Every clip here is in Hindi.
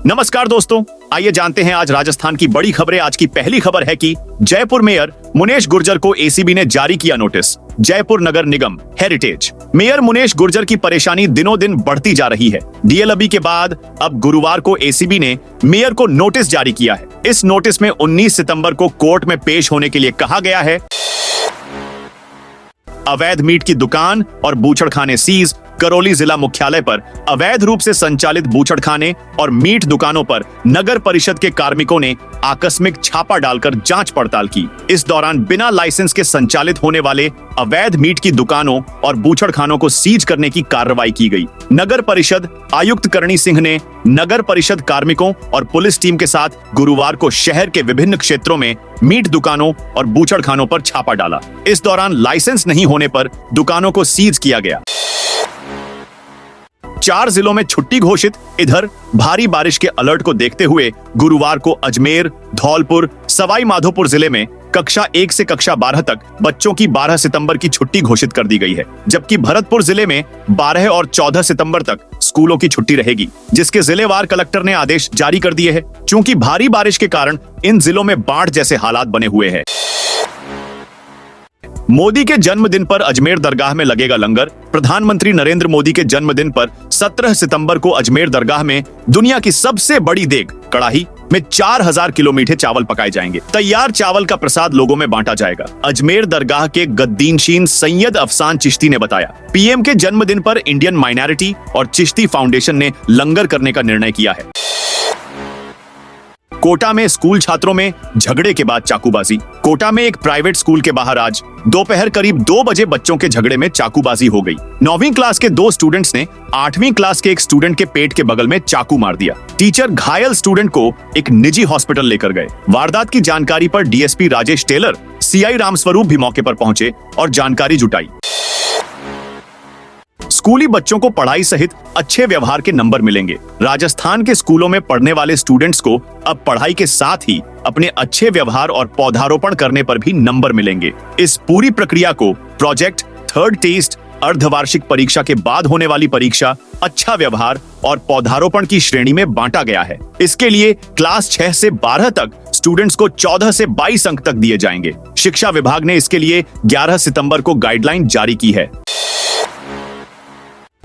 नमस्कार दोस्तों, आइए जानते हैं आज राजस्थान की बड़ी खबरें। आज की पहली खबर है कि जयपुर मेयर मुनेश गुर्जर को एसीबी ने जारी किया नोटिस। जयपुर नगर निगम हेरिटेज मेयर मुनेश गुर्जर की परेशानी दिनों दिन बढ़ती जा रही है। डीएलबी के बाद अब गुरुवार को एसीबी ने मेयर को नोटिस जारी किया है। इस नोटिस में 19 सितंबर को कोर्ट में पेश होने के लिए कहा गया है। अवैध मीट की दुकान और बूचड़खाने सीज। करौली जिला मुख्यालय पर अवैध रूप से संचालित बूचड़खाने और मीट दुकानों पर नगर परिषद के कार्मिकों ने आकस्मिक छापा डालकर जांच पड़ताल की। इस दौरान बिना लाइसेंस के संचालित होने वाले अवैध मीट की दुकानों और बूचड़खानों को सीज करने की कार्रवाई की गई। नगर परिषद आयुक्त करणी सिंह ने नगर परिषद कार्मिकों और पुलिस टीम के साथ गुरुवार को शहर के विभिन्न क्षेत्रों में मीट दुकानों और बूचड़खानों पर छापा डाला। इस दौरान लाइसेंस नहीं होने पर दुकानों को सीज किया गया। 4 जिलों में छुट्टी घोषित। इधर भारी बारिश के अलर्ट को देखते हुए गुरुवार को अजमेर, धौलपुर, सवाई माधोपुर जिले में कक्षा 1 से कक्षा 12 तक बच्चों की 12 सितंबर की छुट्टी घोषित कर दी गई है, जबकि भरतपुर जिले में 12 और 14 सितंबर तक स्कूलों की छुट्टी रहेगी, जिसके जिलेवार कलेक्टर ने आदेश जारी कर दिए हैं। चूंकि भारी बारिश के कारण इन जिलों में बाढ़ जैसे हालात बने हुए हैं। मोदी के जन्मदिन पर अजमेर दरगाह में लगेगा लंगर। प्रधानमंत्री नरेंद्र मोदी के जन्मदिन पर 17 सितंबर को अजमेर दरगाह में दुनिया की सबसे बड़ी देग कड़ाही में 4000 किलो मीठे चावल पकाए जाएंगे। तैयार चावल का प्रसाद लोगों में बांटा जाएगा। अजमेर दरगाह के गद्दीनशीन सैयद अफसान चिश्ती ने बताया, पीएम के जन्मदिन पर इंडियन माइनॉरिटी और चिश्ती फाउंडेशन ने लंगर करने का निर्णय किया है। कोटा में स्कूल छात्रों में झगड़े के बाद चाकूबाजी। कोटा में एक प्राइवेट स्कूल के बाहर आज दोपहर करीब 2 बजे बच्चों के झगड़े में चाकूबाजी हो गई। 9वीं क्लास के 2 स्टूडेंट्स ने 8वीं क्लास के एक स्टूडेंट के पेट के बगल में चाकू मार दिया। टीचर घायल स्टूडेंट को एक निजी हॉस्पिटल लेकर गए। वारदात की जानकारी पर डीएसपी राजेश टेलर, सीआई रामस्वरूप भी मौके पर पहुंचे और जानकारी जुटाई। स्कूली बच्चों को पढ़ाई सहित अच्छे व्यवहार के नंबर मिलेंगे। राजस्थान के स्कूलों में पढ़ने वाले स्टूडेंट्स को अब पढ़ाई के साथ ही अपने अच्छे व्यवहार और पौधारोपण करने पर भी नंबर मिलेंगे। इस पूरी प्रक्रिया को प्रोजेक्ट, थर्ड टेस्ट, अर्धवार्षिक परीक्षा के बाद होने वाली परीक्षा, अच्छा व्यवहार और पौधारोपण की श्रेणी में बांटा गया है। इसके लिए क्लास 6 से 12 तक स्टूडेंट्स को 14 से 22 अंक तक दिए जाएंगे। शिक्षा विभाग ने इसके लिए 11 सितंबर को गाइडलाइन जारी की है।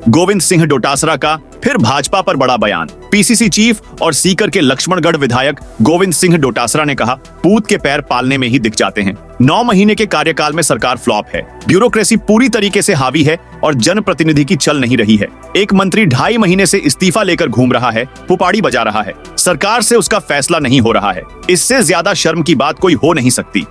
गोविंद सिंह डोटासरा का फिर भाजपा पर बड़ा बयान। पीसीसी चीफ और सीकर के लक्ष्मणगढ़ विधायक गोविंद सिंह डोटासरा ने कहा, पूत के पैर पालने में ही दिख जाते हैं। 9 महीने के कार्यकाल में सरकार फ्लॉप है। ब्यूरोक्रेसी पूरी तरीके से हावी है और जनप्रतिनिधि की चल नहीं रही है। एक मंत्री 2.5 महीने से इस्तीफा लेकर घूम रहा है, पुपाड़ी बजा रहा है। सरकार से उसका फैसला नहीं हो रहा है। इससे ज्यादा शर्म की बात कोई हो नहीं सकती।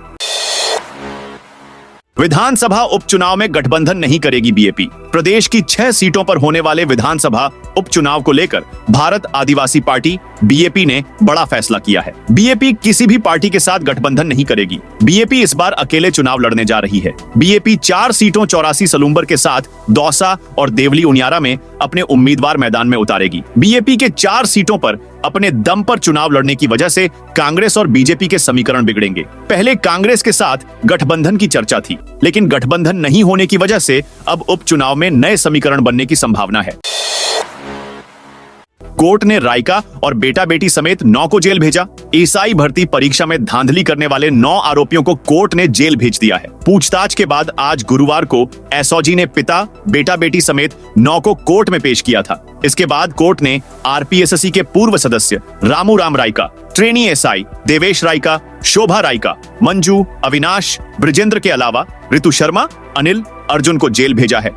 विधानसभा उपचुनाव में गठबंधन नहीं करेगी बीएपी। प्रदेश की 6 सीटों पर होने वाले विधानसभा उपचुनाव को लेकर भारत आदिवासी पार्टी बीएपी ने बड़ा फैसला किया है। बीएपी किसी भी पार्टी के साथ गठबंधन नहीं करेगी। बीएपी इस बार अकेले चुनाव लड़ने जा रही है। बीएपी 4 सीटों 84 सलूम्बर के साथ दौसा और देवली उनियारा में अपने उम्मीदवार मैदान में उतारेगी। बीएपी के 4 सीटों पर अपने दम पर चुनाव लड़ने की वजह से कांग्रेस और बीजेपी के समीकरण बिगड़ेंगे। पहले कांग्रेस के साथ गठबंधन की चर्चा थी, लेकिन गठबंधन नहीं होने की वजह से अब उपचुनाव में नए समीकरण बनने की संभावना है। कोर्ट ने राइका और बेटा बेटी समेत 9 को जेल भेजा। एसआई भर्ती परीक्षा में धांधली करने वाले 9 आरोपियों को कोर्ट ने जेल भेज दिया है। पूछताछ के बाद आज गुरुवार को एसओजी ने पिता, बेटा बेटी समेत 9 को कोर्ट में पेश किया था। इसके बाद कोर्ट ने आरपीएससी के पूर्व सदस्य रामू राम राइका, ट्रेनी एसआई देवेश राइका, शोभा राइका, मंजू, अविनाश, ब्रिजेंद्र के अलावा ऋतु शर्मा, अनिल, अर्जुन को जेल भेजा है।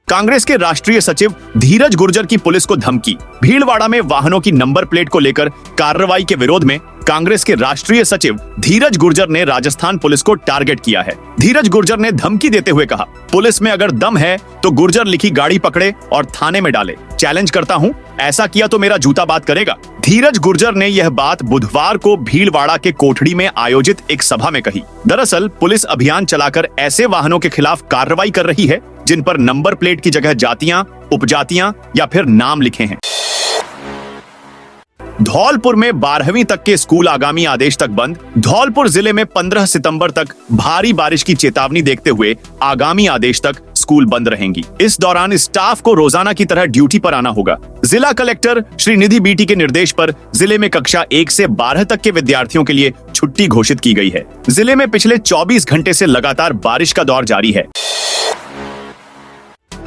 कांग्रेस के राष्ट्रीय सचिव धीरज गुर्जर की पुलिस को धमकी। भीलवाड़ा में वाहनों की नंबर प्लेट को लेकर कार्रवाई के विरोध में कांग्रेस के राष्ट्रीय सचिव धीरज गुर्जर ने राजस्थान पुलिस को टारगेट किया है। धीरज गुर्जर ने धमकी देते हुए कहा, पुलिस में अगर दम है तो गुर्जर लिखी गाड़ी पकड़े और थाने में डाले। चैलेंज करता हूं, ऐसा किया तो मेरा जूता बात करेगा। धीरज गुर्जर ने यह बात बुधवार को भीलवाड़ा के कोठड़ी में आयोजित एक सभा में कही। दरअसल पुलिस अभियान चलाकर ऐसे वाहनों के खिलाफ कार्रवाई कर रही है जिन पर नंबर प्लेट की जगह जातियां, उपजातियां या फिर नाम लिखे हैं। धौलपुर में 12वीं तक के स्कूल आगामी आदेश तक बंद। धौलपुर जिले में 15 सितंबर तक भारी बारिश की चेतावनी देखते हुए आगामी आदेश तक स्कूल बंद रहेंगी। इस दौरान स्टाफ को रोजाना की तरह ड्यूटी पर आना होगा। जिला कलेक्टर श्री निधि बीटी के निर्देश पर जिले में कक्षा 1 से 12 तक के विद्यार्थियों के लिए छुट्टी घोषित की गई है। जिले में पिछले 24 घंटे से लगातार बारिश का दौर जारी है।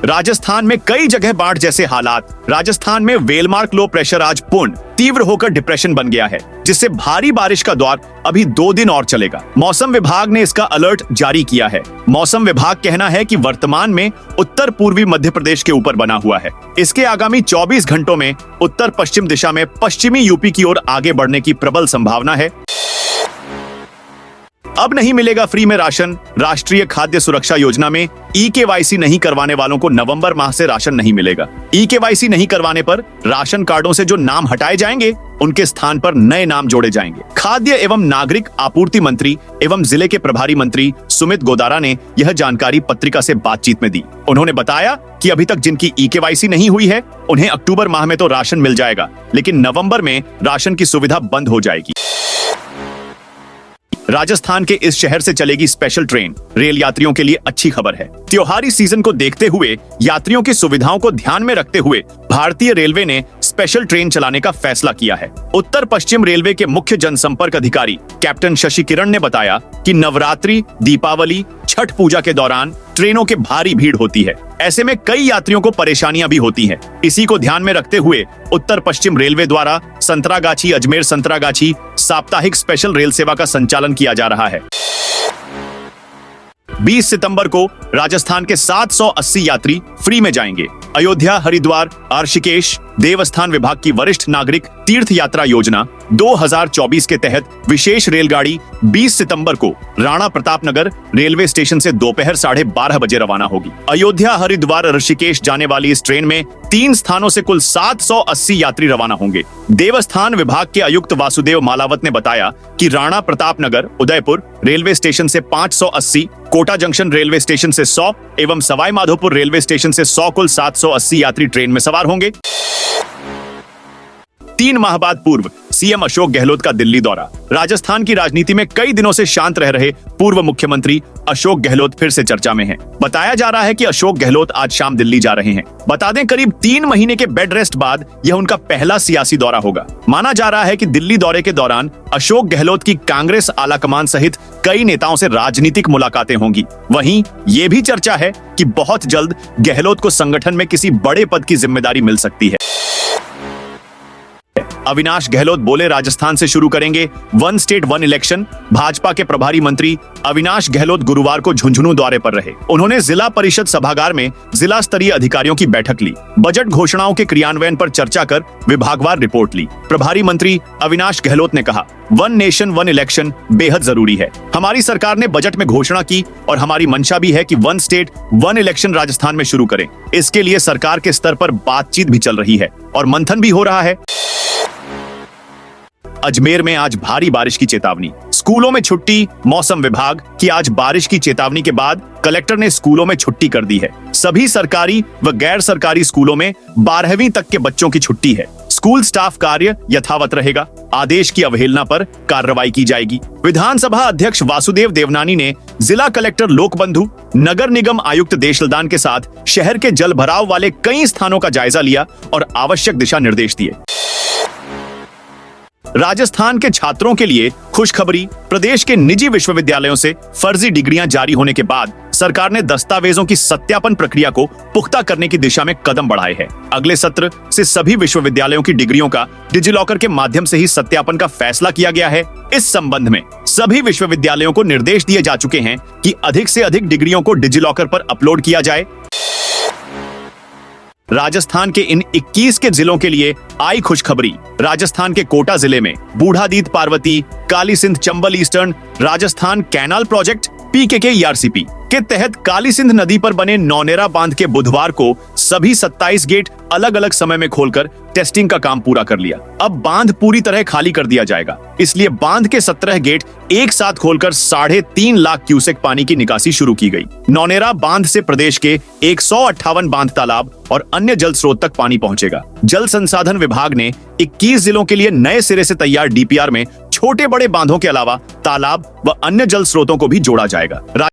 राजस्थान में कई जगह बाढ़ जैसे हालात। राजस्थान में वेलमार्क लो प्रेशर आज पूर्ण तीव्र होकर डिप्रेशन बन गया है, जिससे भारी बारिश का दौर अभी 2 दिन और चलेगा। मौसम विभाग ने इसका अलर्ट जारी किया है। मौसम विभाग कहना है कि वर्तमान में उत्तर पूर्वी मध्य प्रदेश के ऊपर बना हुआ है। इसके आगामी 24 घंटों में उत्तर पश्चिम दिशा में पश्चिमी यूपी की ओर आगे बढ़ने की प्रबल संभावना है। अब नहीं मिलेगा फ्री में राशन। राष्ट्रीय खाद्य सुरक्षा योजना में ई-केवाईसी नहीं करवाने वालों को नवंबर माह से राशन नहीं मिलेगा। ई-केवाईसी नहीं करवाने पर राशन कार्डों से जो नाम हटाए जाएंगे, उनके स्थान पर नए नाम जोड़े जाएंगे। खाद्य एवं नागरिक आपूर्ति मंत्री एवं जिले के प्रभारी मंत्री सुमित गोदारा ने यह जानकारी पत्रिका से बातचीत में दी। उन्होंने बताया कि अभी तक जिनकी ई-केवाईसी नहीं हुई है, उन्हें अक्टूबर माह में तो राशन मिल जाएगा, लेकिन नवंबर में राशन की सुविधा बंद हो जाएगी। राजस्थान के इस शहर से चलेगी स्पेशल ट्रेन। रेल यात्रियों के लिए अच्छी खबर है। त्योहारी सीजन को देखते हुए यात्रियों की सुविधाओं को ध्यान में रखते हुए भारतीय रेलवे ने स्पेशल ट्रेन चलाने का फैसला किया है। उत्तर पश्चिम रेलवे के मुख्य जनसंपर्क अधिकारी कैप्टन शशि किरण ने बताया कि नवरात्रि, दीपावली, छठ पूजा के दौरान ट्रेनों के भारी भीड़ होती है। ऐसे में कई यात्रियों को परेशानियां भी होती हैं। इसी को ध्यान में रखते हुए उत्तर पश्चिम रेलवे द्वारा संतरागाछी अजमेर संतरागाछी साप्ताहिक स्पेशल रेल सेवा का संचालन किया जा रहा है। 20 सितंबर को राजस्थान के 780 यात्री फ्री में जाएंगे। अयोध्या, हरिद्वार, ऋषिकेश देवस्थान विभाग की वरिष्ठ नागरिक तीर्थ यात्रा योजना 2024 के तहत विशेष रेलगाड़ी 20 सितंबर को राणा प्रतापनगर रेलवे स्टेशन से दोपहर 12:30 बजे रवाना होगी। अयोध्या, हरिद्वार, ऋषिकेश जाने वाली इस ट्रेन में 3 स्थानों से कुल 780 यात्री रवाना होंगे। देवस्थान विभाग के आयुक्त वासुदेव मालावत ने बताया कि राणा प्रतापनगर उदयपुर रेलवे स्टेशन से 580, कोटा जंक्शन रेलवे स्टेशन से 100 एवं सवाई माधोपुर रेलवे स्टेशन से 100 कुल 780 यात्री ट्रेन में सवार होंगे। 3 माह बाद पूर्व सीएम अशोक गहलोत का दिल्ली दौरा। राजस्थान की राजनीति में कई दिनों से शांत रह रहे पूर्व मुख्यमंत्री अशोक गहलोत फिर से चर्चा में हैं। बताया जा रहा है कि अशोक गहलोत आज शाम दिल्ली जा रहे हैं। बता दें, करीब 3 महीने के बेड रेस्ट बाद यह उनका पहला सियासी दौरा होगा। माना जा रहा है कि दिल्ली दौरे के दौरान अशोक गहलोत की कांग्रेस आलाकमान सहित कई नेताओं से राजनीतिक मुलाकातें होंगी। वहीं ये भी चर्चा है कि बहुत जल्द गहलोत को संगठन में किसी बड़े पद की जिम्मेदारी मिल सकती है। अविनाश गहलोत बोले, राजस्थान से शुरू करेंगे 1 स्टेट 1 इलेक्शन। भाजपा के प्रभारी मंत्री अविनाश गहलोत गुरुवार को झुंझुनू दौरे पर रहे। उन्होंने जिला परिषद सभागार में जिला स्तरीय अधिकारियों की बैठक ली। बजट घोषणाओं के क्रियान्वयन पर चर्चा कर विभागवार रिपोर्ट ली। प्रभारी मंत्री अविनाश गहलोत ने कहा, 1 नेशन 1 इलेक्शन बेहद जरूरी है। हमारी सरकार ने बजट में घोषणा की और हमारी मंशा भी है कि 1 स्टेट 1 इलेक्शन राजस्थान में शुरू करें। इसके लिए सरकार के स्तर पर बातचीत भी चल रही है और मंथन भी हो रहा है। अजमेर में आज भारी बारिश की चेतावनी। स्कूलों में छुट्टी। मौसम विभाग की आज बारिश की चेतावनी के बाद कलेक्टर ने स्कूलों में छुट्टी कर दी है। सभी सरकारी व गैर सरकारी स्कूलों में 12वीं तक के बच्चों की छुट्टी है। स्कूल स्टाफ कार्य यथावत रहेगा। आदेश की अवहेलना पर कार्रवाई की जाएगी। विधानसभा अध्यक्ष वासुदेव देवनानी ने जिला कलेक्टर लोकबंधु, नगर निगम आयुक्त देशलदान के साथ शहर के जल भराव वाले कई स्थानों का जायजा लिया और आवश्यक दिशा निर्देश दिए। राजस्थान के छात्रों के लिए खुशखबरी। प्रदेश के निजी विश्वविद्यालयों से फर्जी डिग्रियां जारी होने के बाद सरकार ने दस्तावेजों की सत्यापन प्रक्रिया को पुख्ता करने की दिशा में कदम बढ़ाए हैं। अगले सत्र से सभी विश्वविद्यालयों की डिग्रियों का डिजिलॉकर के माध्यम से ही सत्यापन का फैसला किया गया है। इस संबंध में सभी विश्वविद्यालयों को निर्देश दिए जा चुके हैं कि अधिक से अधिक डिग्रियों को डिजिलॉकर पर अपलोड किया जाए। राजस्थान के इन 21 के जिलों के लिए आई खुशखबरी। राजस्थान के कोटा जिले में Budhadit Parvati, Kali Sindh Chambal eastern Rajasthan canal project PKK-ERCP के तहत काली सिंध नदी पर बने नौनेरा बांध के बुधवार को सभी 27 गेट अलग अलग समय में खोलकर टेस्टिंग का काम पूरा कर लिया। अब बांध पूरी तरह खाली कर दिया जाएगा, इसलिए बांध के 17 गेट एक साथ खोलकर 3.5 लाख क्यूसेक पानी की निकासी शुरू की गई। नौनेरा बांध से प्रदेश के 158 बांध, तालाब और अन्य जल स्रोत तक पानी पहुंचेगा। जल संसाधन विभाग ने 21 जिलों के लिए नए सिरे से तैयार DPR में छोटे बड़े बांधों के अलावा तालाब व अन्य जल स्रोतों को भी जोड़ा जाएगा।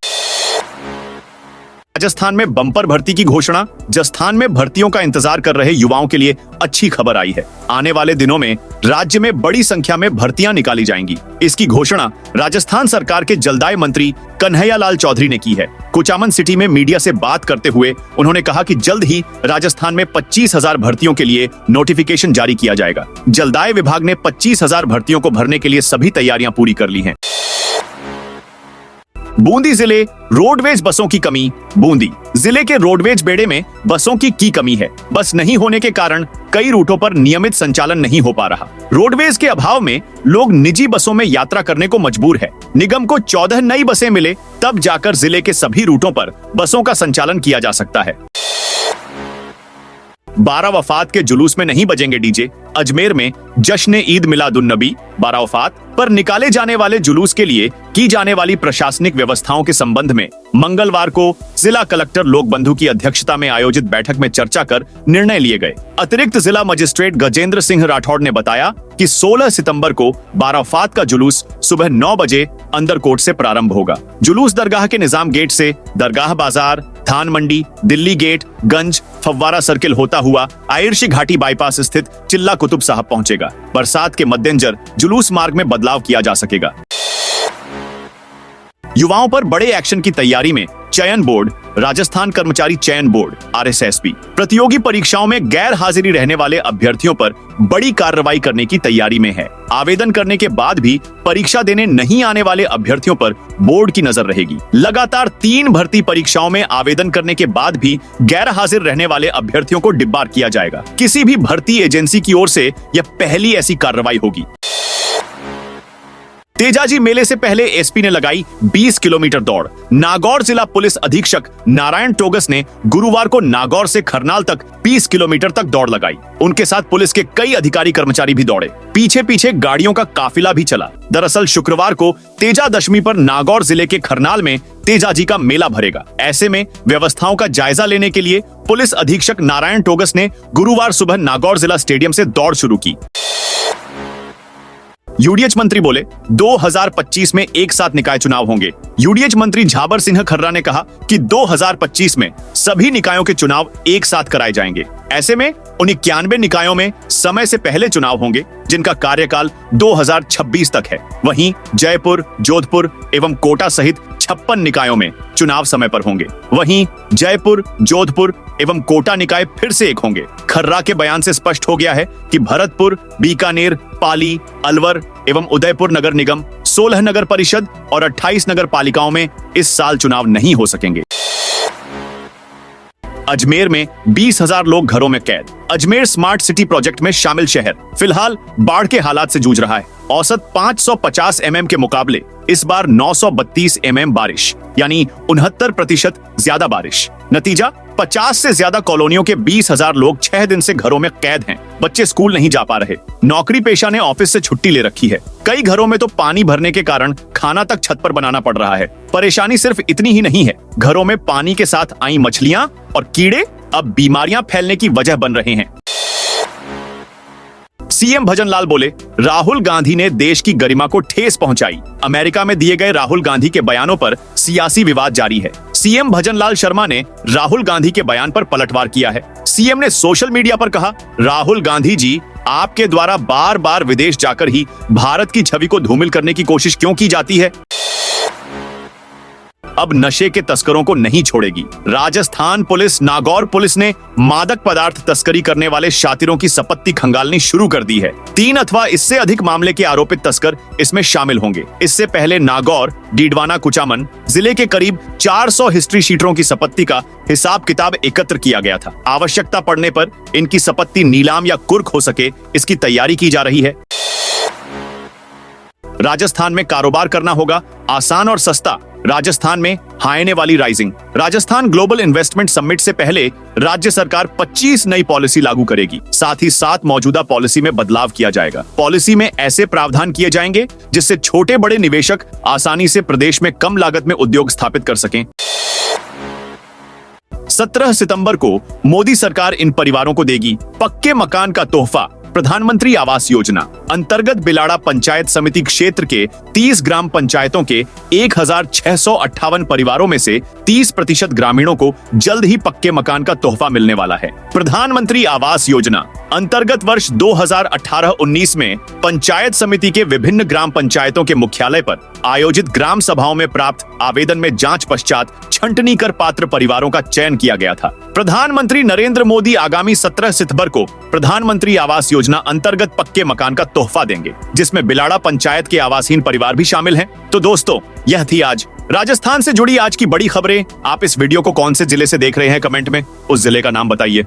राजस्थान में बम्पर भर्ती की घोषणा। राजस्थान में भर्तियों का इंतजार कर रहे युवाओं के लिए अच्छी खबर आई है। आने वाले दिनों में राज्य में बड़ी संख्या में भर्तियां निकाली जाएंगी। इसकी घोषणा राजस्थान सरकार के जलदाय मंत्री कन्हैया लाल चौधरी ने की है। कुचामन सिटी में मीडिया से बात करते हुए उन्होंने कहा कि जल्द ही राजस्थान में 25,000 भर्तियों के लिए नोटिफिकेशन जारी किया जाएगा। जलदाय विभाग ने 25,000 भर्तियों को भरने के लिए सभी तैयारियां पूरी कर ली हैं। बूंदी जिले रोडवेज बसों की कमी। बूंदी जिले के रोडवेज बेड़े में बसों की कमी है। बस नहीं होने के कारण कई रूटों पर नियमित संचालन नहीं हो पा रहा। रोडवेज के अभाव में लोग निजी बसों में यात्रा करने को मजबूर है। निगम को 14 नई बसें मिले तब जाकर जिले के सभी रूटों पर बसों का संचालन किया जा सकता है। 12 वफात के जुलूस में नहीं बजेंगे डीजे। अजमेर में जश्न ईद मिलादुन नबी 12 वफात पर निकाले जाने वाले जुलूस के लिए की जाने वाली प्रशासनिक व्यवस्थाओं के संबंध में मंगलवार को जिला कलेक्टर लोकबंधु की अध्यक्षता में आयोजित बैठक में चर्चा कर निर्णय लिए गए। अतिरिक्त जिला मजिस्ट्रेट गजेंद्र सिंह राठौड़ ने बताया कि 16 सितंबर को 12 वफात का जुलूस सुबह 9 बजे अंदरकोट से प्रारंभ होगा। जुलूस दरगाह के निजाम गेट से दरगाह बाजार, धान मंडी, दिल्ली गेट, गंज, फव्वारा सर्किल होता हुआ आयरशी घाटी बाईपास स्थित चिल्ला कुतुब साहब पहुंचेगा। बरसात के मद्देनजर जुलूस मार्ग में बदलाव किया जा सकेगा। युवाओं पर बड़े एक्शन की तैयारी में चयन बोर्ड। राजस्थान कर्मचारी चयन बोर्ड RSSB प्रतियोगी परीक्षाओं में गैर हाजिरी रहने वाले अभ्यर्थियों पर बड़ी कार्रवाई करने की तैयारी में है। आवेदन करने के बाद भी परीक्षा देने नहीं आने वाले अभ्यर्थियों पर बोर्ड की नजर रहेगी। लगातार 3 भर्ती परीक्षाओं में आवेदन करने के बाद भी गैर हाजिर रहने वाले अभ्यर्थियों को डिब्बार किया जाएगा। किसी भी भर्ती एजेंसी की ओर से यह पहली ऐसी कार्रवाई होगी। तेजाजी मेले से पहले एसपी ने लगाई 20 किलोमीटर दौड़। नागौर जिला पुलिस अधीक्षक नारायण टोगस ने गुरुवार को नागौर से खरनाल तक 20 किलोमीटर तक दौड़ लगाई। उनके साथ पुलिस के कई अधिकारी कर्मचारी भी दौड़े। पीछे पीछे गाड़ियों का काफिला भी चला। दरअसल शुक्रवार को तेजा दशमी पर नागौर जिले के खरनाल में तेजाजी का मेला भरेगा। ऐसे में व्यवस्थाओं का जायजा लेने के लिए पुलिस अधीक्षक नारायण टोगस ने गुरुवार सुबह नागौर जिला स्टेडियम से दौड़ शुरू की। यूडीएच मंत्री बोले 2025 में एक साथ निकाय चुनाव होंगे। यूडीएच मंत्री झाबर सिंह खर्रा ने कहा कि 2025 में सभी निकायों के चुनाव एक साथ कराए जाएंगे। ऐसे में उन 91 निकायों में समय से पहले चुनाव होंगे जिनका कार्यकाल 2026 तक है। वहीं जयपुर, जोधपुर एवं कोटा सहित 56 निकायों में चुनाव समय पर होंगे। वहीं जयपुर, जोधपुर एवं कोटा निकाय फिर से एक होंगे। खर्रा के बयान से स्पष्ट हो गया है कि भरतपुर, बीकानेर, पाली, अलवर एवं उदयपुर नगर निगम, 16 नगर परिषद और 28 नगर पालिकाओं में इस साल चुनाव नहीं हो सकेंगे। अजमेर में 20,000 लोग घरों में कैद। अजमेर स्मार्ट सिटी प्रोजेक्ट में शामिल शहर फिलहाल बाढ़ के हालात से जूझ रहा है। औसत 550 mm के मुकाबले इस बार 932 mm बारिश, यानी 69% ज्यादा बारिश। नतीजा 50 से ज्यादा कॉलोनियों के 20,000 लोग 6 दिन से घरों में कैद हैं। बच्चे स्कूल नहीं जा पा रहे। नौकरी पेशा ने ऑफिस से छुट्टी ले रखी है। कई घरों में तो पानी भरने के कारण खाना तक छत पर बनाना पड़ रहा है। परेशानी सिर्फ इतनी ही नहीं है, घरों में पानी के साथ आई मछलियां और कीड़े अब बीमारियां फैलने की वजह बन रहे हैं। सीएम भजनलाल बोले राहुल गांधी ने देश की गरिमा को ठेस पहुंचाई। अमेरिका में दिए गए राहुल गांधी के बयानों पर सियासी विवाद जारी है। सीएम भजनलाल शर्मा ने राहुल गांधी के बयान पर पलटवार किया है। सीएम ने सोशल मीडिया पर कहा, राहुल गांधी जी, आपके द्वारा बार बार विदेश जाकर ही भारत की छवि को धूमिल करने की कोशिश क्यों की जाती है? अब नशे के तस्करों को नहीं छोड़ेगी। राजस्थान पुलिस, नागौर पुलिस ने मादक पदार्थ तस्करी करने वाले शातिरों की संपत्ति खंगालनी शुरू कर दी है। 3 अथवा इससे अधिक मामले के आरोपित तस्कर इसमें शामिल होंगे। इससे पहले नागौर, डीडवाना, कुचामन जिले के करीब 400 हिस्ट्री शीटरों की संपत्ति का हिसाब किताब एकत्र किया गया था। आवश्यकता पड़ने पर इनकी संपत्ति नीलाम या कुर्क हो सके, इसकी तैयारी की जा रही है। राजस्थान में कारोबार करना होगा आसान और सस्ता। राजस्थान में हाईने वाली rising. Rajasthan global investment summit से पहले राज्य सरकार 25 नई पॉलिसी लागू करेगी। साथ ही 7 मौजूदा पॉलिसी में बदलाव किया जाएगा। पॉलिसी में ऐसे प्रावधान किए जाएंगे जिससे छोटे बड़े निवेशक आसानी से प्रदेश में कम लागत में उद्योग स्थापित कर सकें। 17 सितंबर को मोदी सरकार इन परिवारों को देगी पक्के मकान का तोहफा। प्रधानमंत्री आवास योजना अंतर्गत बिलाड़ा पंचायत समिति क्षेत्र के 30 ग्राम पंचायतों के 1658 परिवारों में से 30% ग्रामीणों को जल्द ही पक्के मकान का तोहफा मिलने वाला है। प्रधानमंत्री आवास योजना अंतर्गत वर्ष 2018-19 में पंचायत समिति के विभिन्न ग्राम पंचायतों के मुख्यालय पर आयोजित ग्राम सभाओं में प्राप्त आवेदन में जांच पश्चात छंटनी कर पात्र परिवारों का चयन किया गया था। प्रधानमंत्री नरेंद्र मोदी आगामी 17 सितंबर को प्रधानमंत्री आवास योजना अंतर्गत पक्के मकान का तोहफा देंगे, जिसमें बिलाड़ा पंचायत के आवासहीन परिवार भी शामिल हैं। तो दोस्तों, यह थी आज राजस्थान से जुड़ी आज की बड़ी खबरें। आप इस वीडियो को कौन से जिले से देख रहे हैं, कमेंट में उस जिले का नाम बताइए।